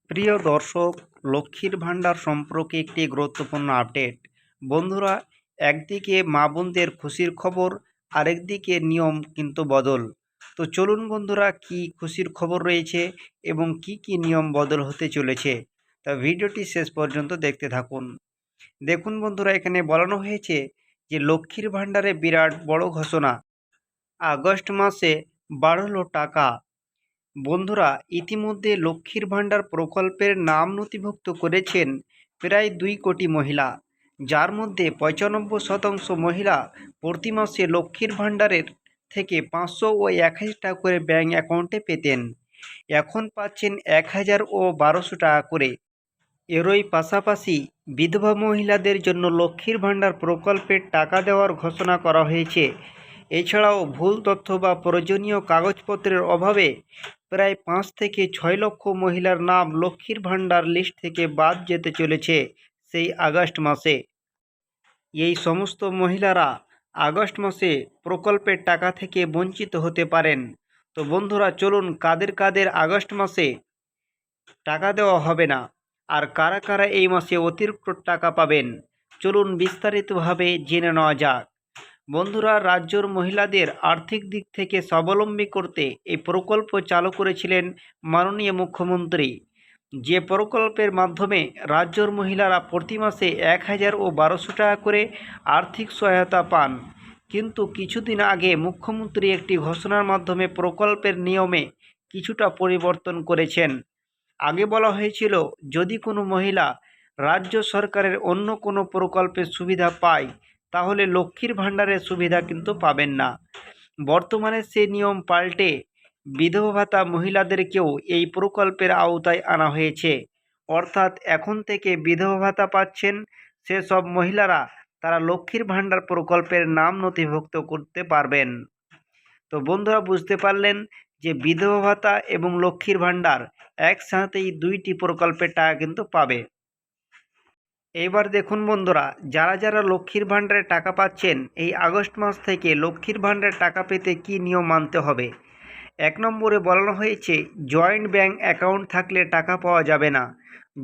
প্রিয় দর্শক, লক্ষ্মীর ভাণ্ডার সম্পর্কে একটি গুরুত্বপূর্ণ আপডেট। বন্ধুরা, একদিকে মা বোনদের খুশির খবর, আরেকদিকে নিয়ম কিন্তু বদল। তো চলুন বন্ধুরা, কি খুশির খবর রয়েছে এবং কি নিয়ম বদল হতে চলেছে, তা ভিডিওটি শেষ পর্যন্ত দেখতে থাকুন। দেখুন বন্ধুরা, এখানে বলানো হয়েছে যে লক্ষ্মীর ভাণ্ডারে বিরাট বড় ঘোষণা। আগস্ট মাসে বাড়ল টাকা। বন্ধুরা, ইতিমধ্যে লক্ষ্মীর ভাণ্ডার প্রকল্পের নাম নথিভুক্ত করেছেন প্রায় 2 কোটি মহিলা, যার মধ্যে 95% মহিলা প্রতি মাসে লক্ষ্মীর ভাণ্ডারের থেকে 500 ও 1000 টাকা করে ব্যাঙ্ক অ্যাকাউন্টে পেতেন। এখন পাচ্ছেন 1000 ও 1200 টাকা করে। এরই পাশাপাশি বিধবা মহিলাদের জন্য লক্ষ্মীর ভাণ্ডার প্রকল্পের টাকা দেওয়ার ঘোষণা করা হয়েছে। এছাড়াও ভুল তথ্য বা প্রয়োজনীয় কাগজপত্রের অভাবে প্রায় 5 থেকে 6 লক্ষ মহিলার নাম লক্ষ্মীর ভাণ্ডার লিস্ট থেকে বাদ যেতে চলেছে সেই আগস্ট মাসে। এই সমস্ত মহিলারা আগস্ট মাসে প্রকল্পের টাকা থেকে বঞ্চিত হতে পারেন। তো বন্ধুরা, চলুন কাদের কাদের আগস্ট মাসে টাকা দেওয়া হবে না আর কারা কারা এই মাসে অতিরিক্ত টাকা পাবেন, চলুন বিস্তারিতভাবে জেনে নেওয়া যাক। বন্ধুরা, রাজ্যের মহিলাদের আর্থিক দিক থেকে স্বাবলম্বী করতে এই প্রকল্প চালু করেছিলেন মাননীয় মুখ্যমন্ত্রী, যে প্রকল্পের মাধ্যমে রাজ্যের মহিলারা প্রতি মাসে 1000 ও 1200 টাকা করে আর্থিক সহায়তা পান। কিন্তু কিছুদিন আগে মুখ্যমন্ত্রী একটি ঘোষণার মাধ্যমে প্রকল্পের নিয়মে কিছুটা পরিবর্তন করেছেন। আগে বলা হয়েছিল, যদি কোনো মহিলা রাজ্য সরকারের অন্য কোনো প্রকল্পের সুবিধা পায় তাহলে লক্ষ্মীর ভাণ্ডারের সুবিধা কিন্তু পাবেন না। বর্তমানে সে নিয়ম পাল্টে বিধবা ভাতা মহিলাদেরকেও এই প্রকল্পের আওতায় আনা হয়েছে। অর্থাৎ এখন থেকে বিধবা ভাতা পাচ্ছেন সেসব মহিলারা, তারা লক্ষ্মীর ভাণ্ডার প্রকল্পের নাম নথিভুক্ত করতে পারবেন। তো বন্ধুরা, বুঝতে পারলেন যে বিধবা ভাতা এবং লক্ষ্মীর ভাণ্ডার একসাথেই 2টি প্রকল্পের টাকা কিন্তু পাবে। এবার দেখুন বন্ধুরা, যারা যারা লক্ষ্মীর ভাণ্ডারে টাকা পাচ্ছেন, এই আগস্ট মাস থেকে লক্ষ্মীর ভাণ্ডারে টাকা পেতে কি নিয়ম মানতে হবে। 1 নম্বরে বলানো হয়েছে, জয়েন্ট ব্যাঙ্ক অ্যাকাউন্ট থাকলে টাকা পাওয়া যাবে না।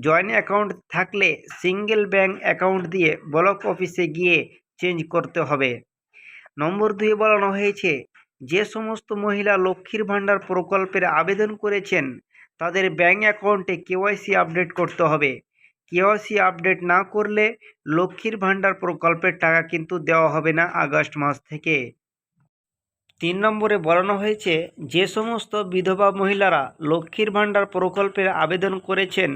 জয়েন্ট অ্যাকাউন্ট থাকলে সিঙ্গেল ব্যাঙ্ক অ্যাকাউন্ট দিয়ে ব্লক অফিসে গিয়ে চেঞ্জ করতে হবে। নম্বর 2 বলানো হয়েছে, যে সমস্ত মহিলা লক্ষ্মীর ভাণ্ডার প্রকল্পের আবেদন করেছেন তাদের ব্যাঙ্ক অ্যাকাউন্টে কেওয়াইসি আপডেট করতে হবে। কেওয়াইসি আপডেট না করলে লক্ষ্মীর ভাণ্ডার প্রকল্পের টাকা কিন্তু দেওয়া হবে না আগস্ট মাস থেকে। 3 নম্বরে বলানো হয়েছে, যে সমস্ত বিধবা মহিলারা লক্ষ্মীর ভাণ্ডার প্রকল্পের আবেদন করেছেন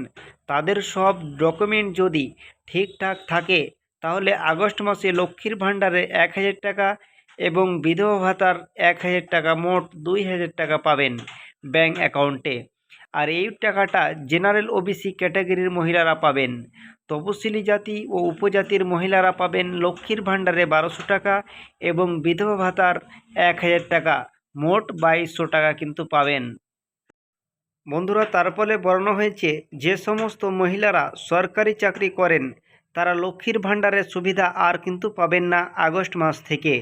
তাদের সব ডকুমেন্ট যদি ঠিকঠাক থাকে তাহলে আগস্ট মাসে লক্ষ্মীর ভাণ্ডারে 1000 টাকা এবং বিধবা ভাতার 1000 টাকা, মোট 2000 টাকা পাবেন ব্যাঙ্ক অ্যাকাউন্টে। আর এই টাকাটা জেনারেল ওবিসি ক্যাটাগরির মহিলারা পাবেন। তপশিলি জাতি ও উপজাতির মহিলারা পাবেন লক্ষ্মীর ভাণ্ডারে 1200 টাকা এবং বিধবা ভাতার 1000 টাকা, মোট 2200 টাকা কিন্তু পাবেন। বন্ধুরা, তারপরে বলানো হয়েছে, যে সমস্ত মহিলারা সরকারি চাকরি করেন তারা লক্ষ্মীর ভাণ্ডারের সুবিধা আর কিন্তু পাবেন না আগস্ট মাস থেকে।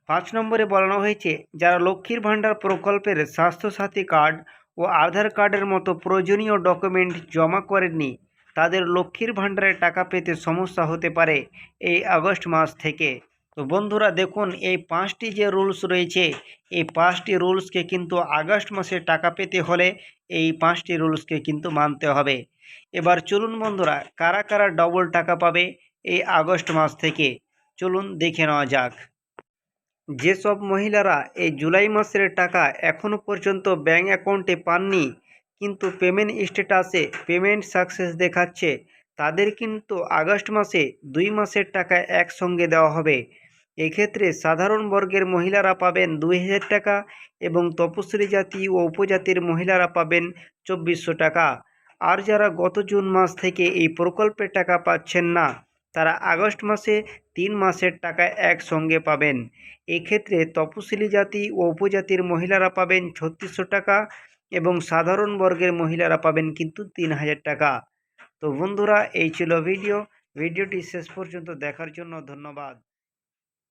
5 নম্বরে বলানো হয়েছে, যারা লক্ষ্মীর ভাণ্ডার প্রকল্পের স্বাস্থ্যসাথী কার্ড ও আধার কার্ডের মতো প্রয়োজনীয় ডকুমেন্ট জমা করেননি তাদের লক্ষ্মীর ভাণ্ডারে টাকা পেতে সমস্যা হতে পারে এই আগস্ট মাস থেকে। তো বন্ধুরা দেখুন, এই 5টি যে রুলস রয়েছে, এই 5টি রুলসকে কিন্তু আগস্ট মাসে টাকা পেতে হলে এই 5টি রুলসকে কিন্তু মানতে হবে। এবার চলুন বন্ধুরা, কারা কারা ডবল টাকা পাবে এই আগস্ট মাস থেকে, চলুন দেখে নেওয়া যাক। যেসব মহিলারা এই জুলাই মাসের টাকা এখনও পর্যন্ত ব্যাঙ্ক অ্যাকাউন্টে পাননি কিন্তু পেমেন্ট স্ট্যাটাসে পেমেন্ট সাকসেস দেখাচ্ছে, তাদের কিন্তু আগস্ট মাসে 2 মাসের টাকা একসঙ্গে দেওয়া হবে। এক্ষেত্রে সাধারণ বর্গের মহিলারা পাবেন 2000 টাকা এবং তপশিলি জাতি ও উপজাতির মহিলারা পাবেন 2400 টাকা। আর যারা গত জুন মাস থেকে এই প্রকল্পের টাকা পাচ্ছেন না তারা আগস্ট মাসে 3 মাসের টাকা একসঙ্গে পাবেন। এক্ষেত্রে তপশিলি জাতি ও উপজাতির মহিলারা পাবেন 3600 টাকা এবং সাধারণ বর্গের মহিলারা পাবেন কিন্তু 3000 টাকা। তো বন্ধুরা, এই ছিল ভিডিওটি শেষ পর্যন্ত দেখার জন্য ধন্যবাদ।